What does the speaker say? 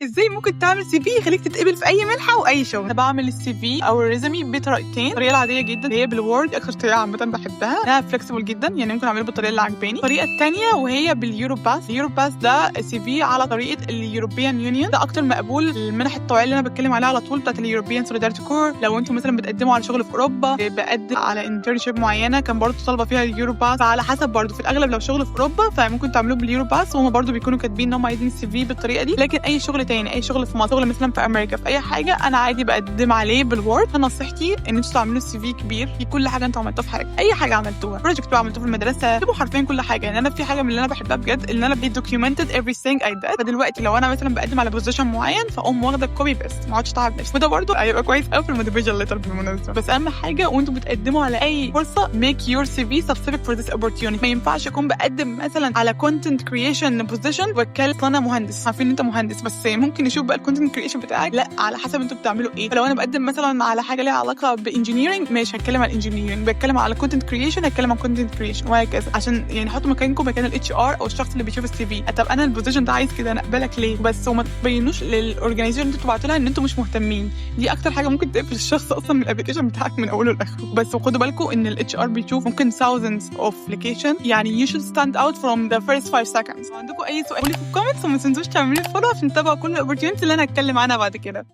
ازاي ممكن تعمل سي في يخليك تتقبل في اي منحه واي شغل؟ انا بعمل السي في او الريزومي بطريقتين. الطريقه العاديه جدا اللي هي بالوورد، اكتر طريقه عامه بحبها، انها فلكسبل جدا، يعني ممكن اعمله بالطريقه اللي عجباني. الطريقه الثانيه وهي باليورو باس. اليورو باس ده سي في على طريقه اليوروبيان يونيون، ده اكتر مقبول. المنح الطوعيه اللي انا بتكلم عليها على طول بتاعت اليوروبيان سوليداريتي كور. لو انتم مثلا بتقدموا على شغل في اوروبا، بقدم على انترنشيب معينه كان برضو طالبه فيها اليورو باس، فعلى حسب برضو في الاغلب لو شغل في اوروبا فممكن تعملوه باليورو باس، وهم برضو بيكونوا كاتبين ان هم عايزين السي في بالطريقه دي. لكن اي شغل تاني، اي شغل في مصر، شغل مثلا في امريكا، في اي حاجه، انا عادي بقدم عليه بالوورد. نصيحتي ان انتوا تعملوا سي في كبير في كل حاجه انتوا عملتوها في حياتكم، اي حاجه عملتوها، بروجكت بقى عملتوه في المدرسه، اكتبوا حرفيا كل حاجه. يعني انا في حاجه من اللي انا بحبها بجد ان انا documented everything I did. فدلوقتي لو انا مثلا بقدم على بوزيشن معين فاقوم واخده كوبي بيست، ما اقعدش اتعب نفسي. وده برضه هيبقى كويس قوي في الموتيفيشن ليتر بالمناسبه. بس اهم حاجه وانتوا بتقدموا على اي فرصه make your CV specific for this opportunity. ما ينفعش اكون بقدم مثلا على content creation position واتكلم انا مهندس، عارفين ان انت مهندس، بس ممكن نشوف بقى الكونتنت كريشن بتاعك، لا على حسب انتوا بتعملوا ايه. فلو انا بقدم مثلا على حاجه ليها علاقه بانجينيرنج، مش هتكلم على الانجينيرنج. بتكلم على كونتنت كريشن، هتكلم عن كونتنت كريشن، وهكذا. عشان يعني حطوا مكانكم مكان الاتش ار او الشخص اللي بيشوف السي في. طب انا البوزيشن ده عايز كده، انا اقبلك ليه؟ بس وما تبينوش للاورجنايزيشن اللي انتوا بتبعتوا لها ان انتوا مش مهتمين. دي اكتر حاجه ممكن تقفل الشخص اصلا من الابلكيشن بتاعك من اوله لاخره. بس وخدوا بالكم ان الاتش ار بيشوف ممكن thousands of application، يعني you should stand out from the first 5 seconds. عندكم اي سؤال قولوا لي في الكومنتس، وما تنسوش تعملوا لي فولو عشان تتابعوا كل الاوبورتيونيتي اللي انا هتكلم عنها بعد كده.